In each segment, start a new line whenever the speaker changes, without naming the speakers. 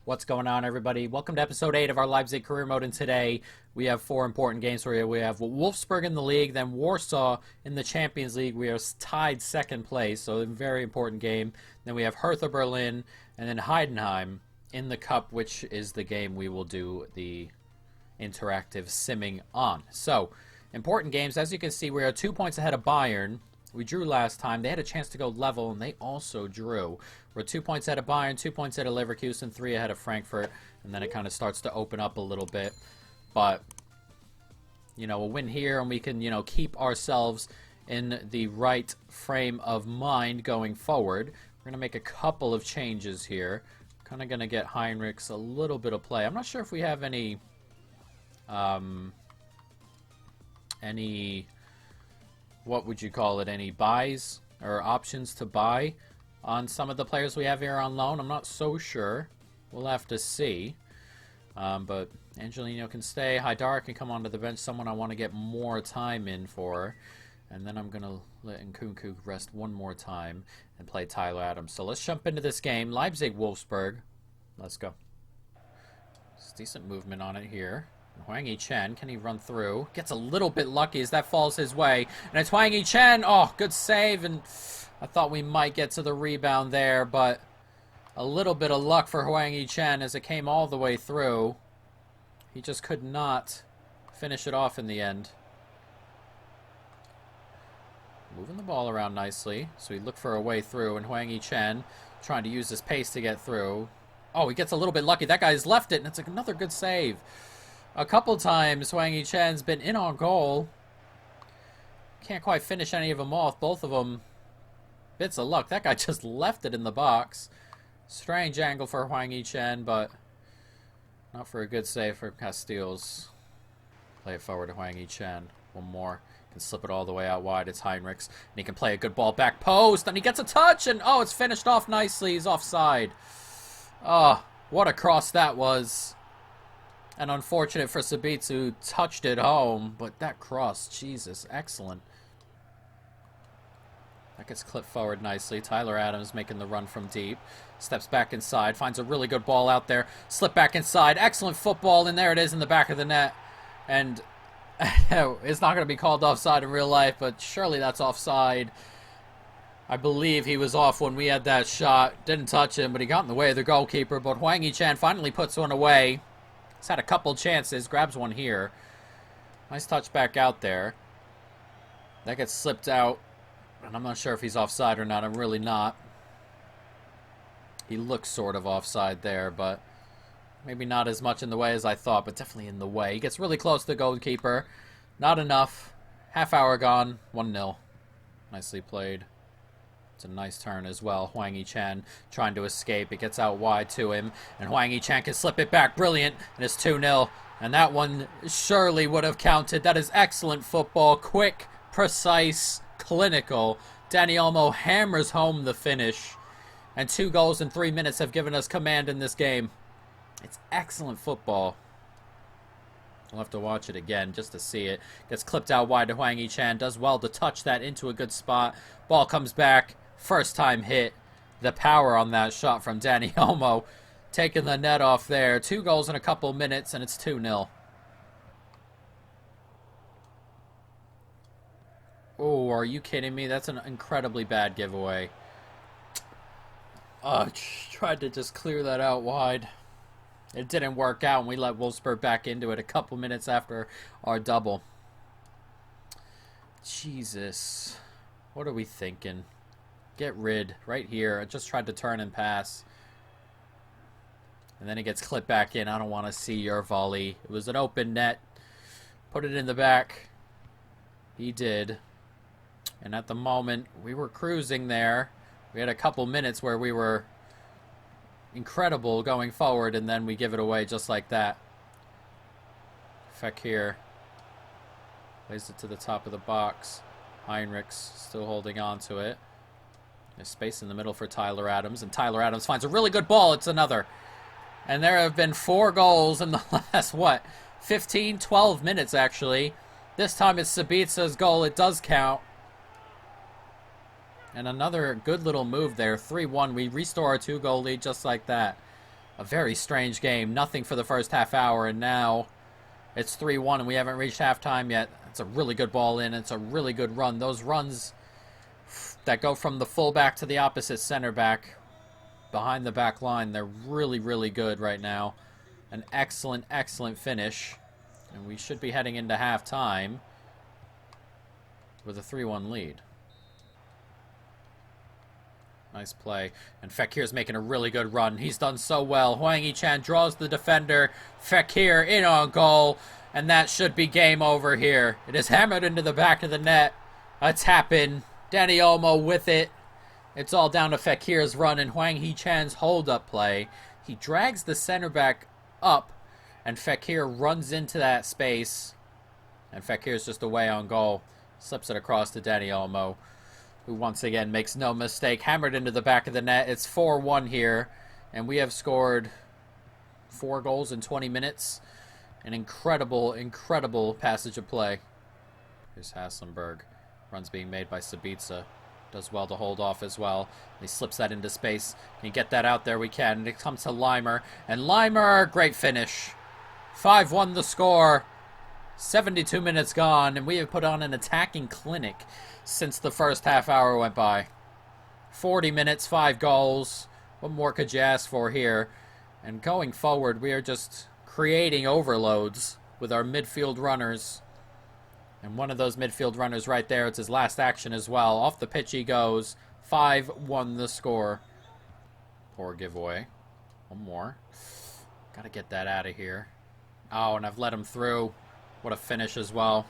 What's going on, everybody? Welcome to episode 8 of our Leipzig career mode, and today we have 4 important games for you. We have Wolfsburg in the league, then Warsaw in the Champions League. We are tied second place, so a very important game. Then we have Hertha Berlin, and then Heidenheim in the Cup, which is the game we will do the interactive simming on. So, important games. As you can see, we are 2 points ahead of Bayern. We drew last time. They had a chance to go level, and they also drew. We're 2 points ahead of Bayern, 2 points ahead of Leverkusen, 3 ahead of Frankfurt, and then it kind of starts to open up a little bit. But, we'll win here, and we can, keep ourselves in the right frame of mind going forward. We're going to make a couple of changes here. Kind of going to get Heinrichs a little bit of play. I'm not sure if we have any what would you call it, any buys or options to buy on some of the players we have here on loan. I'm not so sure. We'll have to see. But Angelino can stay. Haidar can come onto the bench, someone I want to get more time in for. And then I'm going to let Nkunku rest one more time and play Tyler Adams. So let's jump into this game. Leipzig-Wolfsburg. Let's go. It's decent movement on it here. Hwang Yi-Chen, can he run through? Gets a little bit lucky as that falls his way. And it's Hwang Yi-Chen. Oh, good save. And I thought we might get to the rebound there, but a little bit of luck for Hwang Yi-Chen as it came all the way through. He just could not finish it off in the end. Moving the ball around nicely. So he looked for a way through, and Hwang Yi-Chen trying to use his pace to get through. Oh, he gets a little bit lucky. That guy's left it, and it's another good save. A couple times, Hwang Yi-Chen's been in on goal. Can't quite finish any of them off. Both of them, bits of luck. That guy just left it in the box. Strange angle for Hwang Yi-Chen, but not for a good save for Casteels. Play it forward to Hwang Yi-Chen. One more. Can slip it all the way out wide. It's Heinrichs. And he can play a good ball back post. And he gets a touch. And, oh, it's finished off nicely. He's offside. Oh, what a cross that was. And unfortunate for Sabitz, who touched it home. But that cross, Jesus, excellent. That gets clipped forward nicely. Tyler Adams making the run from deep. Steps back inside. Finds a really good ball out there. Slip back inside. Excellent football. And there it is in the back of the net. And it's not going to be called offside in real life, but surely that's offside. I believe he was off when we had that shot. Didn't touch him, but he got in the way of the goalkeeper. But Hwang Yi-Chen finally puts one away. He's had a couple chances. Grabs one here. Nice touch back out there. That gets slipped out. And I'm not sure if he's offside or not. I'm really not. He looks sort of offside there, but maybe not as much in the way as I thought, but definitely in the way. He gets really close to the goalkeeper. Not enough. Half hour gone. 1-0. Nicely played. It's a nice turn as well. Hwang Yi-Chen trying to escape. It gets out wide to him. And Hwang Yi-Chen can slip it back. Brilliant. And it's 2-0. And that one surely would have counted. That is excellent football. Quick, precise, clinical. Dani Olmo hammers home the finish. And 2 goals in 3 minutes have given us command in this game. It's excellent football. We'll have to watch it again just to see it. Gets clipped out wide to Hwang Yi-Chen. Does well to touch that into a good spot. Ball comes back. First time hit. The power on that shot from Dani Olmo. Taking the net off there. 2 goals in a couple minutes, and it's 2-0. Oh, are you kidding me? That's an incredibly bad giveaway. Tried to just clear that out wide. It didn't work out, and we let Wolfsburg back into it a couple minutes after our double. Jesus. What are we thinking? Get rid right here. I just tried to turn and pass. And then it gets clipped back in. I don't want to see your volley. It was an open net. Put it in the back. He did. And at the moment, we were cruising there. We had a couple minutes where we were incredible going forward, and then we give it away just like that. Fekir plays it to the top of the box. Heinrichs still holding on to it. There's space in the middle for Tyler Adams, and Tyler Adams finds a really good ball. It's another. And there have been 4 goals in the last, 15, 12 minutes, actually. This time it's Sabitza's goal. It does count. And another good little move there. 3-1. We restore our 2-goal lead just like that. A very strange game. Nothing for the first half hour, and now it's 3-1, and we haven't reached halftime yet. It's a really good ball in. It's a really good run. Those runs that go from the fullback to the opposite center back behind the back line, they're really, really good right now. An excellent, excellent finish. And we should be heading into halftime with a 3-1 lead. Nice play. And Fekir's making a really good run. He's done so well. Hwang Hee-chan draws the defender. Fekir in on goal. And that should be game over here. It is hammered into the back of the net. A tap in. Danny Olmo with it. It's all down to Fekir's run and Hwang Hee-chan's hold-up play. He drags the center back up. And Fekir runs into that space. And Fekir's just away on goal. Slips it across to Danny Olmo, who once again makes no mistake. Hammered into the back of the net. It's 4-1 here. And we have scored 4 goals in 20 minutes. An incredible, incredible passage of play. Here's Hasselberg. Runs being made by Sabitzer. Does well to hold off as well. He slips that into space. Can you get that out there? We can. And it comes to Leimer. And Leimer, great finish. 5-1 the score. 72 minutes gone. And we have put on an attacking clinic since the first half hour went by. 40 minutes, 5 goals. What more could you ask for here? And going forward, we are just creating overloads with our midfield runners. And one of those midfield runners right there, it's his last action as well. Off the pitch he goes. 5-1 the score. Poor giveaway. One more. Gotta get that out of here. Oh, and I've let him through. What a finish as well.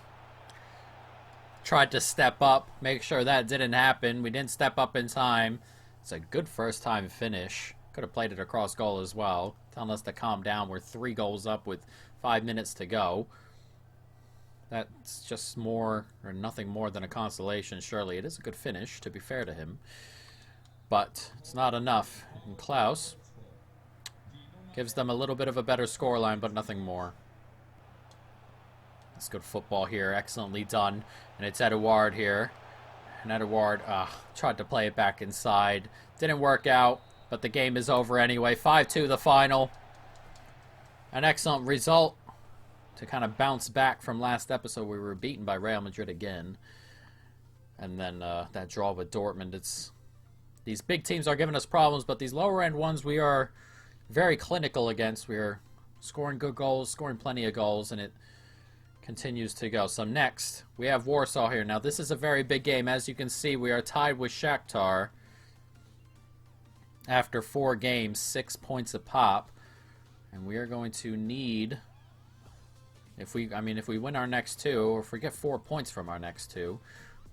Tried to step up. Make sure that didn't happen. We didn't step up in time. It's a good first time finish. Could have played it across goal as well. Telling us to calm down. We're 3 goals up with 5 minutes to go. That's just more, or nothing more than a consolation, surely. It is a good finish, to be fair to him. But it's not enough. And Klaus gives them a little bit of a better scoreline, but nothing more. That's good football here. Excellently done. And it's Edouard here. And Edouard tried to play it back inside. Didn't work out, but the game is over anyway. 5-2 the final. An excellent result to kind of bounce back from last episode. We were beaten by Real Madrid again. And then that draw with Dortmund. These big teams are giving us problems, but these lower end ones we are very clinical against. We are scoring good goals, scoring plenty of goals, and it continues to go. So next, we have Warsaw here. Now this is a very big game. As you can see, we are tied with Shakhtar after 4 games, 6 points a pop. And we are going to need, if we win our next 2, or if we get 4 points from our next 2,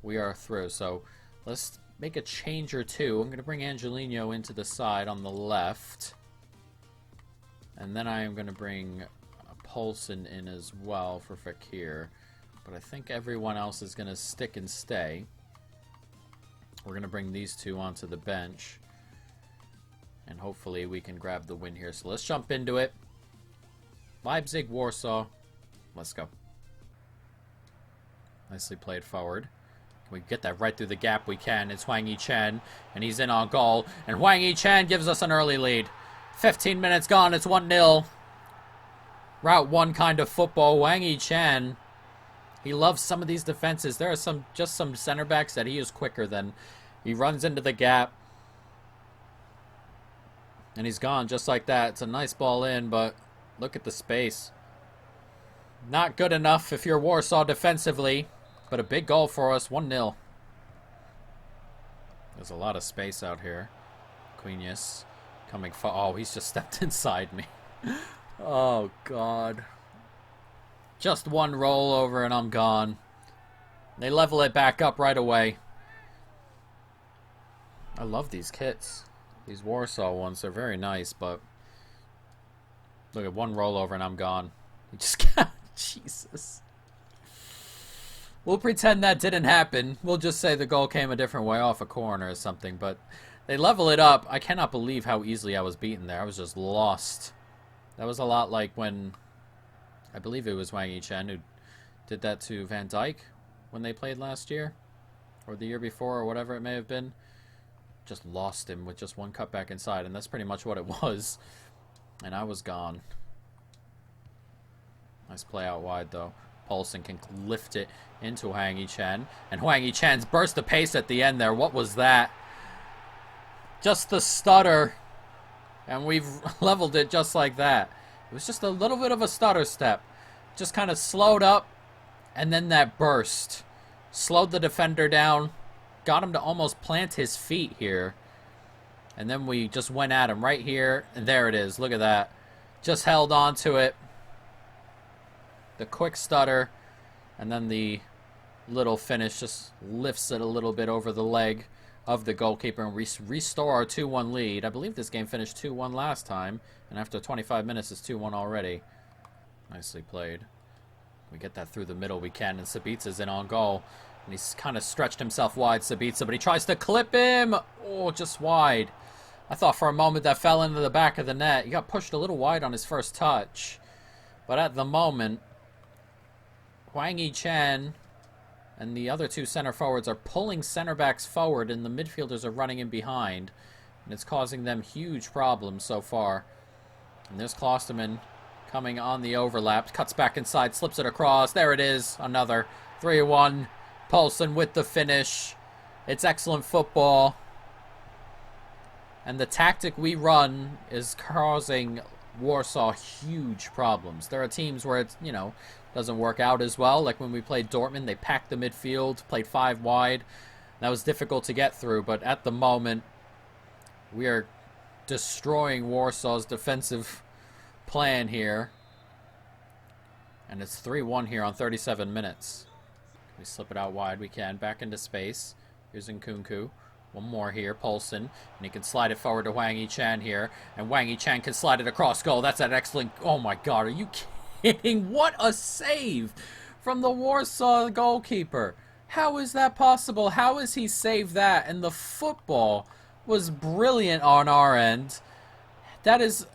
we are through. So let's make a change or two. I'm going to bring Angelino into the side on the left. And then I am going to bring Poulsen in as well for Fekir. But I think everyone else is going to stick and stay. We're going to bring these 2 onto the bench. And hopefully we can grab the win here. So let's jump into it. Leipzig, Warsaw. Let's go. Nicely played forward. Can we get that right through the gap? We can. It's Hwang Hee-chan. And he's in on goal. And Hwang Hee-chan gives us an early lead. 15 minutes gone. It's 1-0. Route 1 kind of football. Hwang Hee-chan, he loves some of these defenses. There are just some center backs that he is quicker than. He runs into the gap. And he's gone just like that. It's a nice ball in, but look at the space. Not good enough if you're Warsaw defensively, but a big goal for us. 1-0. There's a lot of space out here. Quinus coming for. Oh, he's just stepped inside me. Oh, God. Just one rollover and I'm gone. They level it back up right away. I love these kits. These Warsaw ones, they're very nice, but look at one rollover and I'm gone. You just got Jesus. We'll pretend that didn't happen. We'll just say the goal came a different way off a corner or something, but they level it up. I cannot believe how easily I was beaten there. I was just lost. That was a lot like when, I believe it was Hwang Hee-chan who did that to Van Dijk when they played last year, or the year before, or whatever it may have been. Just lost him with just one cut back inside, and that's pretty much what it was. And I was gone. Nice play out wide, though. Poulsen can lift it into Hwang Hee-chan. And Hwang Hee-chan's burst of pace at the end there. What was that? Just the stutter. And we've leveled it just like that. It was just a little bit of a stutter step. Just kind of slowed up. And then that burst. Slowed the defender down. Got him to almost plant his feet here. And then we just went at him right here. And there it is. Look at that. Just held on to it. The quick stutter. And then the little finish just lifts it a little bit over the leg of the goalkeeper and restore our 2-1 lead. I believe this game finished 2-1 last time. And after 25 minutes, it's 2-1 already. Nicely played. We get that through the middle, we can. And Sabitza's in on goal. And he's kind of stretched himself wide, Sabitza. But he tries to clip him. Oh, just wide. I thought for a moment that fell into the back of the net. He got pushed a little wide on his first touch. But at the moment, Hwang Hee-chan and the other two center forwards are pulling center backs forward, and the midfielders are running in behind. And it's causing them huge problems so far. And there's Klosterman coming on the overlap. Cuts back inside, slips it across. There it is. Another 3-1. Poulsen with the finish. It's excellent football. And the tactic we run is causing Warsaw huge problems. There are teams where it's, doesn't work out as well. Like when we played Dortmund, they packed the midfield, played 5 wide. That was difficult to get through, but at the moment, we are destroying Warsaw's defensive plan here. And it's 3-1 here on 37 minutes. We slip it out wide, we can. Back into space. Here's Nkunku. One more here, Poulsen. And he can slide it forward to Hwang Hee-chan here. And Hwang Hee-chan can slide it across goal. That's an excellent... Oh my god, are you kidding? What a save from the Warsaw goalkeeper. How is that possible? How has he saved that? And the football was brilliant on our end. That is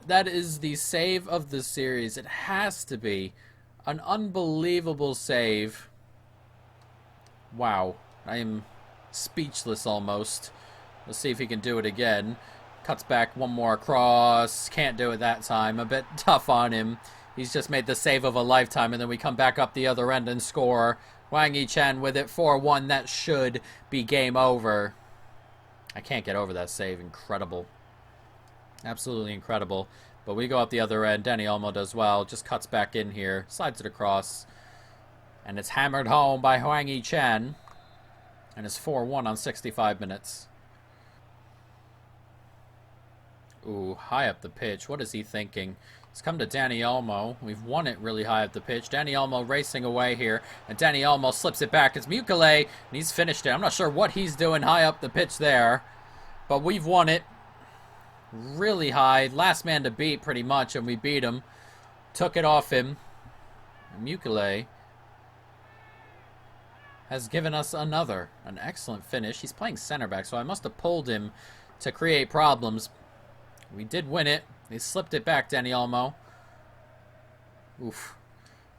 the save of the series. It has to be an unbelievable save. Wow. I am speechless almost. Let's see if he can do it again. Cuts back one more across. Can't do it that time. A bit tough on him. He's just made the save of a lifetime, and then we come back up the other end and score. Hwang Hee-chan with it, 4-1. That should be game over. I can't get over that save. Incredible. Absolutely incredible. But we go up the other end. Danny Olmo does well. Just cuts back in here. Slides it across. And it's hammered home by Hwang Hee-chan. And it's 4-1 on 65 minutes. Ooh, high up the pitch. What is he thinking? It's come to Danny Olmo. We've won it really high up the pitch. Danny Olmo racing away here. And Danny Olmo slips it back. It's Mukele. And he's finished it. I'm not sure what he's doing high up the pitch there. But we've won it. Really high. Last man to beat pretty much. And we beat him. Took it off him. And Mukele has given us an excellent finish. He's playing center back, so I must have pulled him to create problems. We did win it. He slipped it back, Danny Olmo. Oof.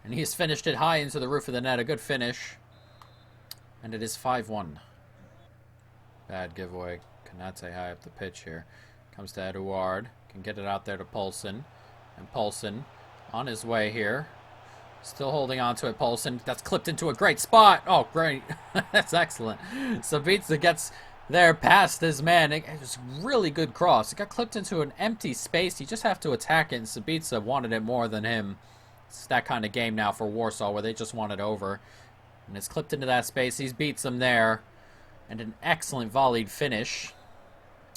And he's finished it high into the roof of the net. A good finish. And it is 5-1. Bad giveaway. Kanate high up the pitch here. Comes to Eduard. Can get it out there to Poulsen. And Poulsen on his way here. Still holding on to it, Poulsen. That's clipped into a great spot. Oh, great. That's excellent. Sabitza gets there past his man. It was a really good cross. It got clipped into an empty space. You just have to attack it, and Sabitza wanted it more than him. It's that kind of game now for Warsaw where they just want it over. And it's clipped into that space. He beats them there. And an excellent volleyed finish.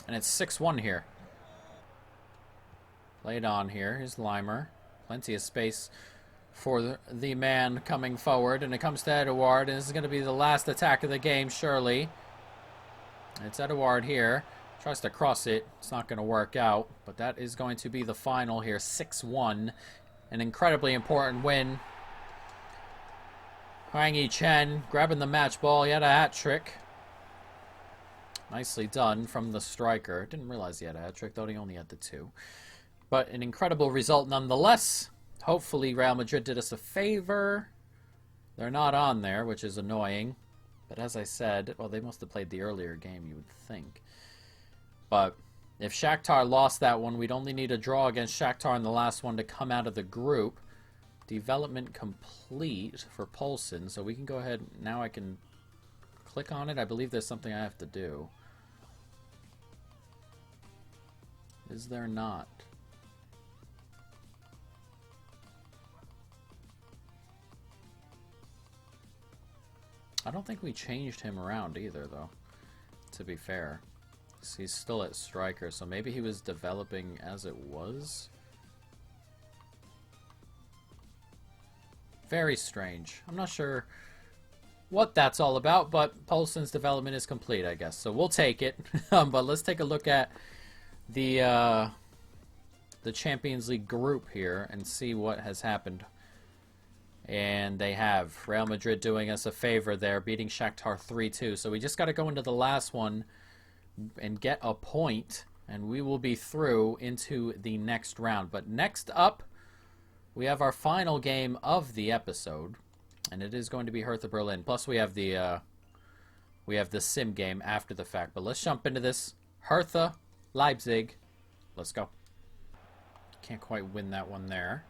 And it's 6-1 here. Played on here. Here's Limer. Plenty of space for the man coming forward. And it comes to Eduard. And this is going to be the last attack of the game, surely. It's Eduard here. Tries to cross it. It's not going to work out. But that is going to be the final here. 6-1. An incredibly important win. Hwang Hee-chan grabbing the match ball. He had a hat trick. Nicely done from the striker. Didn't realize he had a hat trick, though he only had the 2. But an incredible result nonetheless. Hopefully Real Madrid did us a favor. They're not on there, which is annoying. But as I said, well, they must have played the earlier game, you would think. But If Shakhtar lost that one, we'd only need a draw against Shakhtar in the last one to come out of the group. Development complete for Poulsen, so we can go ahead. Now I can click on it. I believe there's something I have to do. Is there not? I don't think we changed him around either, though, to be fair. He's still at striker, so maybe he was developing as it was? Very strange. I'm not sure what that's all about, but Poulsen's development is complete, I guess. So we'll take it. But let's take a look at the Champions League group here and see what has happened. And they have Real Madrid doing us a favor there, beating Shakhtar 3-2. So we just got to go into the last one and get a point, and we will be through into the next round. But next up, we have our final game of the episode, and it is going to be Hertha Berlin. Plus, we have the sim game after the fact. But let's jump into this. Hertha, Leipzig. Let's go. Can't quite win that one there.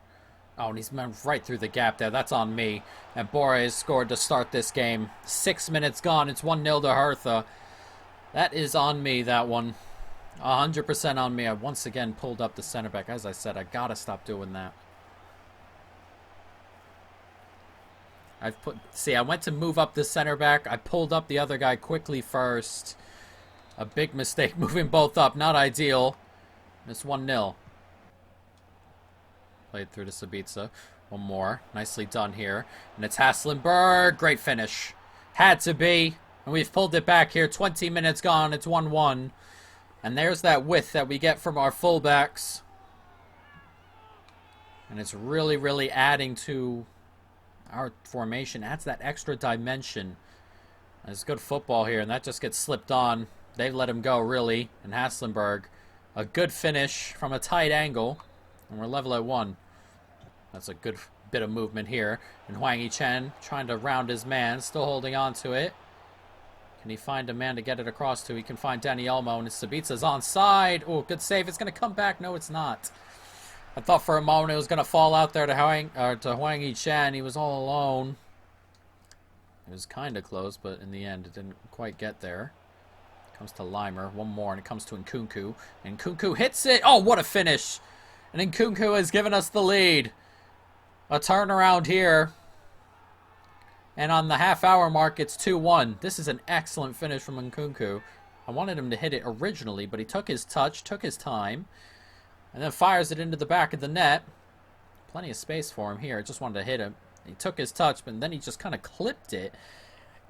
Oh, and he's right through the gap there. That's on me. And Bore has scored to start this game. 6 minutes gone. It's 1-0 to Hertha. That is on me, that one. 100% on me. I once again pulled up the center back. As I said, I gotta stop doing that. See, I went to move up the center back. I pulled up the other guy quickly first. A big mistake moving both up. Not ideal. It's 1-0. Played through to Sabitzer. One more. Nicely done here. And it's Haslenberg. Great finish. Had to be. And we've pulled it back here. 20 minutes gone. It's 1-1. And there's that width that we get from our fullbacks. And it's really, really adding to our formation. Adds that extra dimension. It's good football here. And that just gets slipped on. They've let him go, really. And Haslenberg. A good finish from a tight angle. And we're level at 1. That's a good bit of movement here. And Hwang Yi-chen trying to round his man. Still holding on to it. Can he find a man to get it across to? He can find Danny Olmo. And Sabitza's onside. Oh, good save. It's going to come back. No, it's not. I thought for a moment it was going to fall out there to Hwang Yi-chen. He was all alone. It was kind of close, but in the end it didn't quite get there. Comes to Limer. One more, and it comes to Nkunku. And Nkunku hits it. Oh, what a finish. And Nkunku has given us the lead. A turnaround here. And on the half-hour mark, it's 2-1. This is an excellent finish from Nkunku. I wanted him to hit it originally, but he took his touch, took his time, and then fires it into the back of the net. Plenty of space for him here. Just wanted to hit him. He took his touch, but then he just kind of clipped it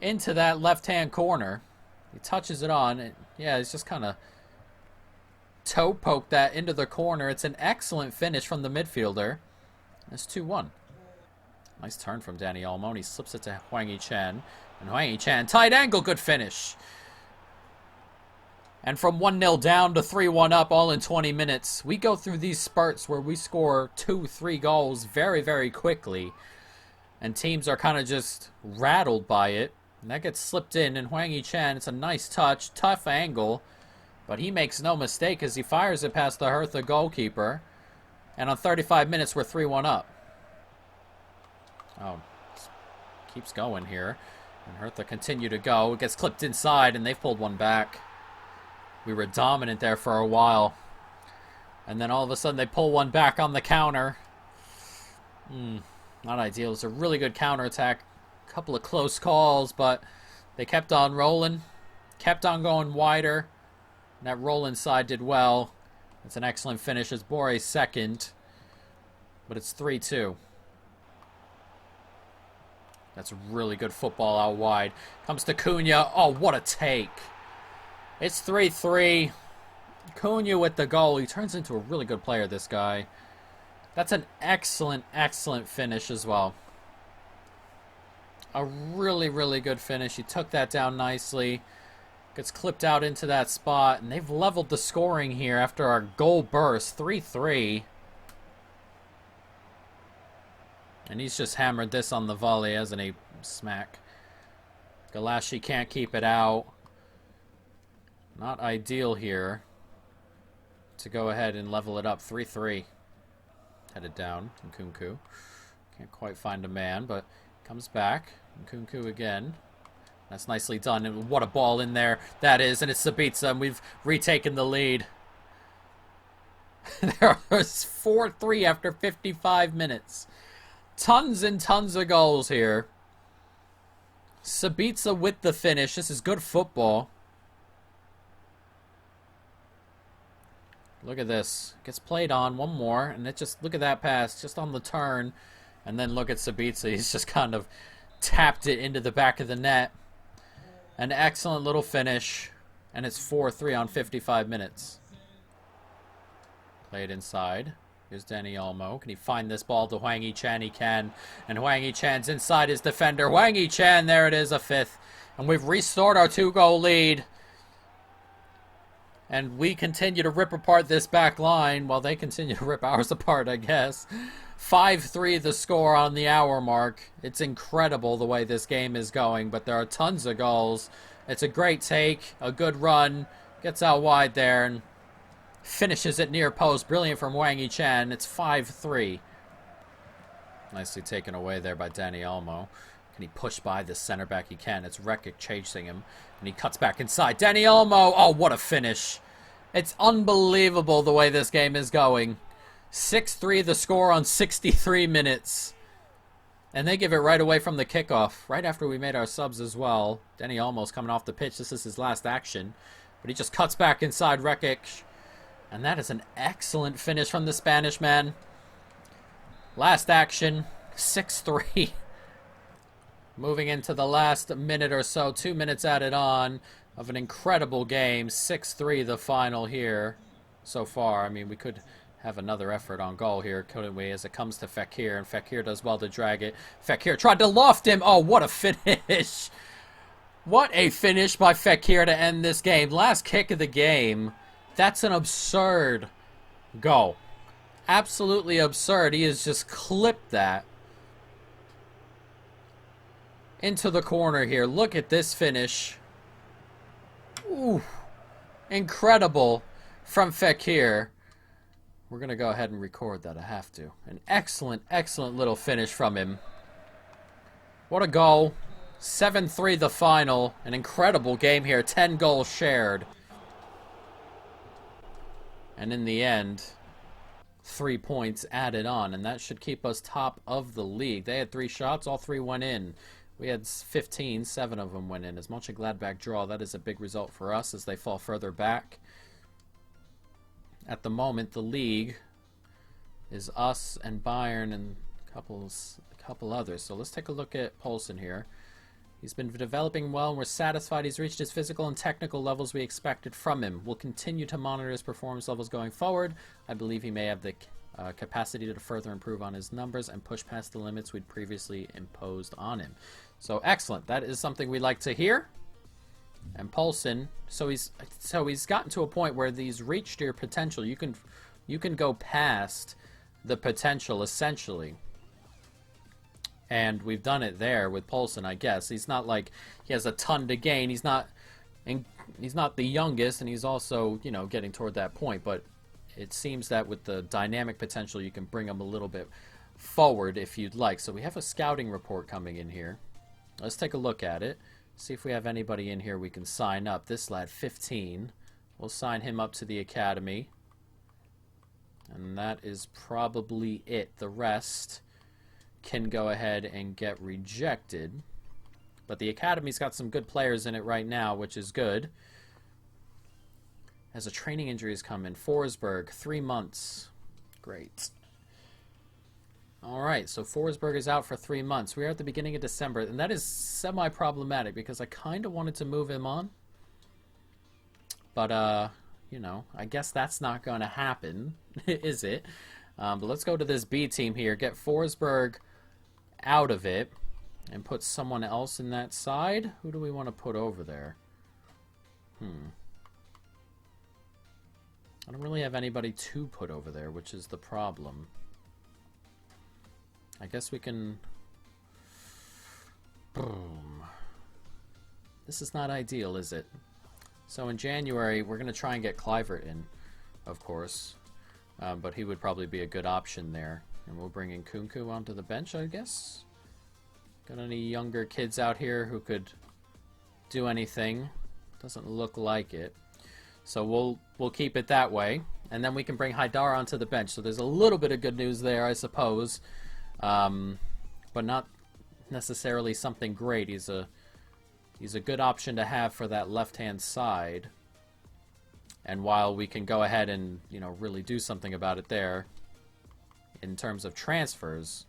into that left-hand corner. He touches it on. And yeah, he's just kind of toe poked that into the corner. It's an excellent finish from the midfielder. It's 2-1. Nice turn from Danny Olmo. And he slips it to Hwang Yi-chen. And Hwang Yi-chen, tight angle, good finish. And from 1-0 down to 3-1 up all in 20 minutes. We go through these spurts where we score 2-3 goals very, very quickly. And teams are kind of just rattled by it. And that gets slipped in. And Hwang Yi-chen, it's a nice touch, tough angle. But he makes no mistake as he fires it past the Hertha goalkeeper. And on 35 minutes, we're 3-1 up. Oh, keeps going here. And Hertha continue to go. It gets clipped inside, and they've pulled one back. We were dominant there for a while. And then all of a sudden, they pull one back on the counter. Not ideal. It's a really good counterattack. A couple of close calls, but they kept on rolling. Kept on going wider. And that roll inside did well. It's an excellent finish as Bore's second. But it's 3-2. That's really good football out wide. Comes to Cunha. Oh, what a take. It's 3-3. Cunha with the goal. He turns into a really good player, this guy. That's an excellent, excellent finish as well. A really, really good finish. He took that down nicely. Gets clipped out into that spot. And they've leveled the scoring here after our goal burst. 3-3. And he's just hammered this on the volley, hasn't he? Smack. Galashi can't keep it out. Not ideal here. to go ahead and level it up. 3-3. Headed down. Nkunku. Can't quite find a man, but comes back. Nkunku again. That's nicely done. And what a ball in there that is. And it's Sabitzer, and we've retaken the lead. There's 4-3 after 55 minutes. Tons and tons of goals here. Sabitzer with the finish. This is good football. Look at this. Gets played on. One more. And it just, look at that pass. Just on the turn. And then look at Sabitzer. He's just kind of tapped it into the back of the net. An excellent little finish. And it's 4-3 on 55 minutes. Played inside. Here's Danny Olmo. Can he find this ball to Hwang Hee-chan? He can. And Hwang Hee-chan's inside his defender. Hwang Hee-chan, there it is, a fifth. And we've restored our 2-goal lead. And we continue to rip apart this back line while they continue to rip ours apart, I guess. 5-3 the score on the hour mark. It's incredible the way this game is going, but there are tons of goals. It's a great take, a good run. Gets out wide there and finishes it near post. Brilliant from Hwang Hee-chan. It's 5-3. Nicely taken away there by Danny Olmo. Can he push by this center back? He can. It's Rekic chasing him. And he cuts back inside. Danny Olmo! Oh, what a finish. It's unbelievable the way this game is going. 6-3 the score on 63 minutes. And they give it right away from the kickoff. Right after we made our subs as well. Danny Olmo's coming off the pitch. This is his last action. But he just cuts back inside Rekic. And that is an excellent finish from the Spanish man. Last action. 6-3. Moving into the last minute or so, 2 minutes added on of an incredible game. 6-3 the final here so far. I mean, we could have another effort on goal here, couldn't we, as it comes to Fekir, and Fekir does well to drag it. Fekir tried to loft him. Oh, what a finish. What a finish by Fekir to end this game. Last kick of the game. That's an absurd goal. Absolutely absurd. He has just clipped that into the corner here. Look at this finish. Ooh, incredible from Fekir. We're going to go ahead and record that. I have to. An excellent, excellent little finish from him. What a goal. 7-3 the final. An incredible game here. 10 goals shared. And in the end, 3 points added on. And that should keep us top of the league. They had 3 shots. All 3 went in. We had 15, 7 of them went in. As Mönchengladbach draw, that is a big result for us as they fall further back. At the moment, the league is us and Bayern and a couple others. So let's take a look at Poulsen here. He's been developing well, and we're satisfied he's reached his physical and technical levels we expected from him. We'll continue to monitor his performance levels going forward. I believe he may have the capacity to further improve on his numbers and push past the limits we'd previously imposed on him. So excellent. That is something we like to hear. And Poulsen, so he's gotten to a point where he's reached your potential. You can go past the potential essentially. And we've done it there with Poulsen, I guess. He's not like he has a ton to gain. He's not the youngest, and he's also, you know, getting toward that point, but it seems that with the dynamic potential, you can bring him a little bit forward if you'd like. So we have a scouting report coming in here. Let's take a look at it. See if we have anybody in here we can sign up. This lad, 15. We'll sign him up to the academy. And that is probably it. The rest can go ahead and get rejected. But the academy's got some good players in it right now, which is good. As a training injury has come in. Forsberg, 3 months. Great. Alright, so Forsberg is out for 3 months. We are at the beginning of December, and that is semi-problematic because I kind of wanted to move him on. But, you know, I guess that's not going to happen, is it? But let's go to this B team here. Get Forsberg out of it and put someone else in that side. Who do we want to put over there? I don't really have anybody to put over there, which is the problem. I guess we can... Boom. This is not ideal, is it? So in January, we're going to try and get Kluivert in. of course. But he would probably be a good option there. And we'll bring in Kunku onto the bench, I guess. Got any younger kids out here who could do anything? Doesn't look like it. So we'll keep it that way. And then we can bring Haidar onto the bench. So there's a little bit of good news there, I suppose. But not necessarily something great. He's a good option to have for that left-hand side. And while we can go ahead and, you know, really do something about it there, in terms of transfers,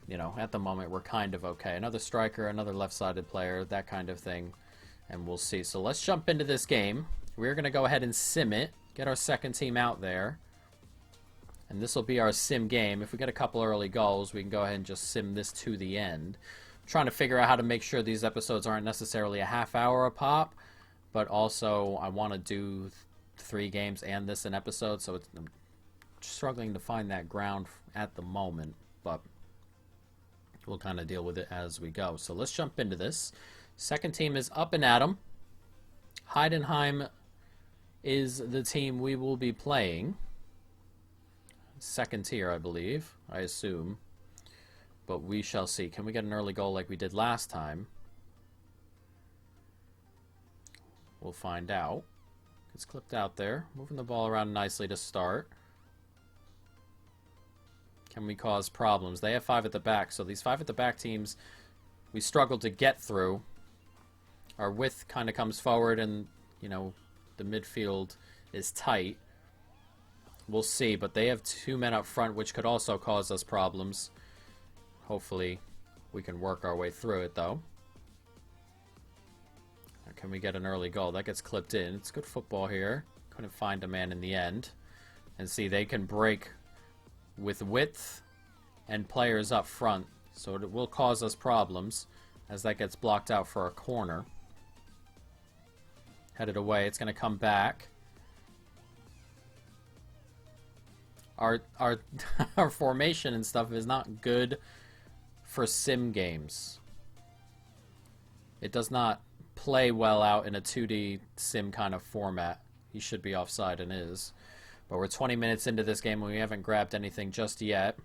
you know, at the moment we're kind of okay. Another striker, another left-sided player, that kind of thing. And we'll see. So let's jump into this game. We're going to go ahead and sim it. Get our second team out there. And this will be our sim game. If we get a couple early goals, we can go ahead and just sim this to the end. I'm trying to figure out how to make sure these episodes aren't necessarily a half hour a pop. But also, I want to do 3 games and this an episode, so I'm struggling to find that ground at the moment, but we'll kind of deal with it as we go. So let's jump into this. Second team is up and at 'em. Heidenheim is the team we will be playing. Second tier, I believe, I assume. But we shall see. Can we get an early goal like we did last time? We'll find out. It's clipped out there. Moving the ball around nicely to start. Can we cause problems? They have 5 at the back, so these 5 at the back teams we struggle to get through. Our width kind of comes forward and, you know, the midfield is tight. We'll see, but they have 2 men up front, which could also cause us problems. Hopefully we can work our way through it, though. Can we get an early goal? That gets clipped in. It's good football here. Couldn't find a man in the end. And see, they can break with width and players up front. So it will cause us problems as that gets blocked out for a corner. Headed away. It's going to come back. Our our formation and stuff is not good for sim games. It does not play well out in a 2D sim kind of format. He should be offside and is. But we're 20 minutes into this game and we haven't grabbed anything just yet.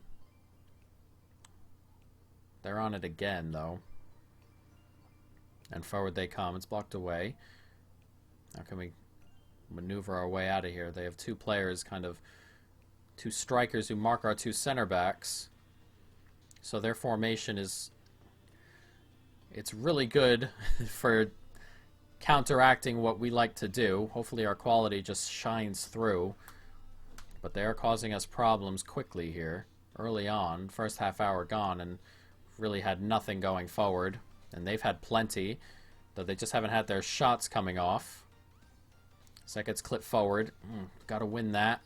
They're on it again, though. And forward they come. It's blocked away. How can we maneuver our way out of here? They have 2 players, kind of 2 strikers who mark our 2 center backs. So their formation is... it's really good for counteracting what we like to do. Hopefully our quality just shines through. But they are causing us problems quickly here. Early on. First half hour gone and really had nothing going forward. And they've had plenty. Though they just haven't had their shots coming off. So that gets clipped forward. Gotta win that.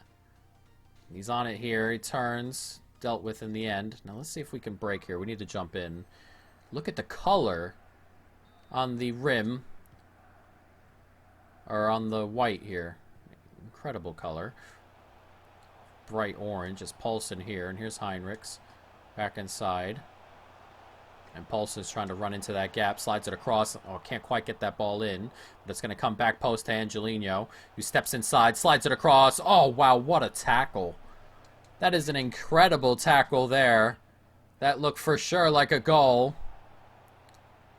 He's on it here. He turns. Dealt with in the end. Now let's see if we can break here. We need to jump in. Look at the color on the rim, or on the white here. Incredible color. Bright orange. It's Paulson here, and here's Heinrichs back inside. And Paulson's trying to run into that gap, slides it across. Oh, can't quite get that ball in, but it's going to come back post to Angelino, who steps inside, slides it across. Oh, wow, what a tackle. That is an incredible tackle there. That looked for sure like a goal.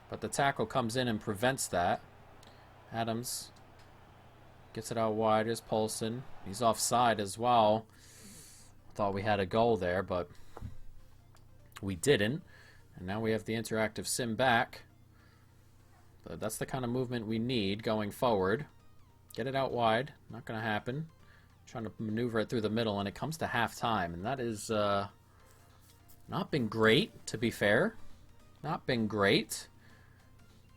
But the tackle comes in and prevents that. Adams gets it out wide. Here's Paulson. He's offside as well. Thought we had a goal there, but we didn't. And now we have the interactive sim back. But that's the kind of movement we need going forward. Get it out wide. Not going to happen. Trying to maneuver it through the middle, and it comes to halftime. And that is not been great, to be fair. Not been great.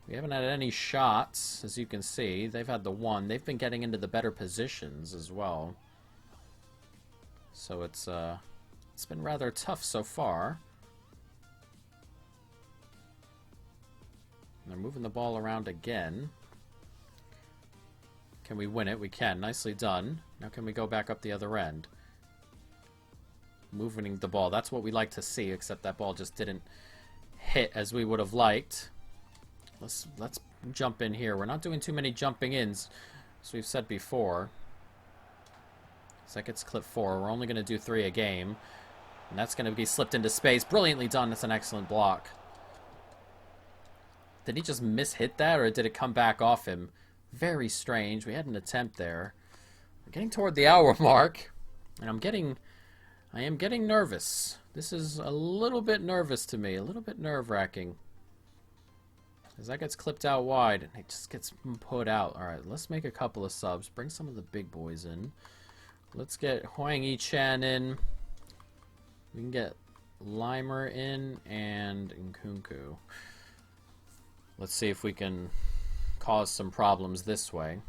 We haven't had any shots, as you can see. They've had the one. They've been getting into the better positions as well. So it's been rather tough so far. And they're moving the ball around again. Can we win it? We can. Nicely done. Now can we go back up the other end? Moving the ball. That's what we like to see, except that ball just didn't hit as we would have liked. Let's jump in here. We're not doing too many jumping ins, as we've said before. So that gets clip 4. We're only going to do 3 a game. And that's going to be slipped into space. Brilliantly done. That's an excellent block. Did he just miss-hit that, or did it come back off him? Very strange. We had an attempt there. We're getting toward the hour mark. And I am getting nervous. This is a little bit nervous to me. A little bit nerve-wracking. As that gets clipped out wide, and it just gets put out. Alright, let's make a couple of subs. Bring some of the big boys in. Let's get Huang Yi-Chan in. We can get Limer in and Nkunku. Let's see if we can cause some problems this way.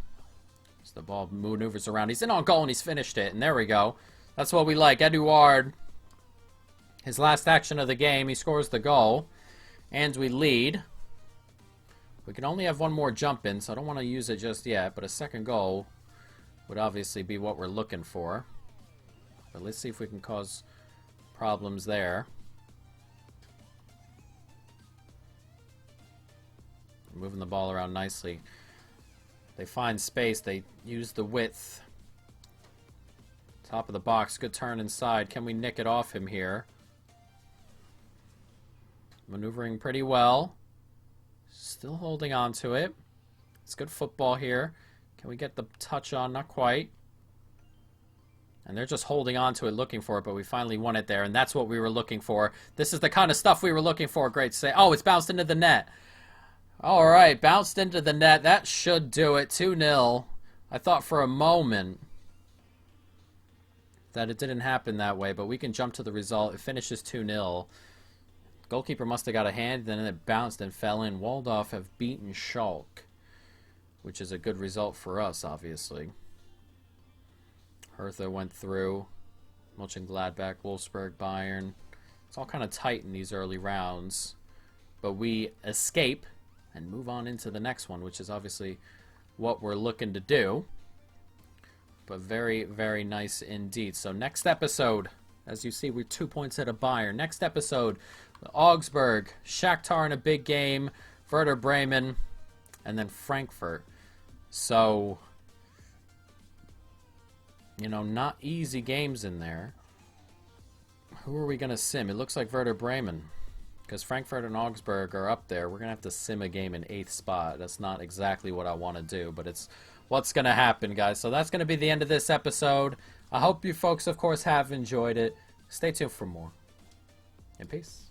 So the ball maneuvers around. He's in on goal and he's finished it. And there we go. That's what we like. Eduard, his last action of the game, he scores the goal. And we lead. We can only have one more jump in, so I don't want to use it just yet. But a second goal would obviously be what we're looking for. But let's see if we can cause problems there. Moving the ball around nicely. They find space. They use the width. Top of the box. Good turn inside. Can we nick it off him here? Maneuvering pretty well. Still holding on to it. It's good football here. Can we get the touch on? Not quite. And they're just holding on to it, looking for it, but we finally won it there, and that's what we were looking for. This is the kind of stuff we were looking for. Great save. Oh, it's bounced into the net. All right, bounced into the net. That should do it. 2-0. I thought for a moment that it didn't happen that way, but we can jump to the result. It finishes 2-0. Goalkeeper must have got a hand, then it bounced and fell in. Waldorf have beaten Schalke, which is a good result for us, obviously. Hertha went through. Mönchengladbach, Wolfsburg, Bayern. It's all kind of tight in these early rounds. But we escape and move on into the next one, which is obviously what we're looking to do. But very, very nice indeed. So next episode, as you see, we're 2 points ahead of Bayern. Next episode, Augsburg, Shakhtar in a big game, Werder Bremen, and then Frankfurt. So, you know, not easy games in there. Who are we going to sim? It looks like Werder Bremen. Because Frankfurt and Augsburg are up there. We're going to have to sim a game in 8th spot. That's not exactly what I want to do, but it's what's going to happen, guys. So that's going to be the end of this episode. I hope you folks, of course, have enjoyed it. Stay tuned for more. And peace.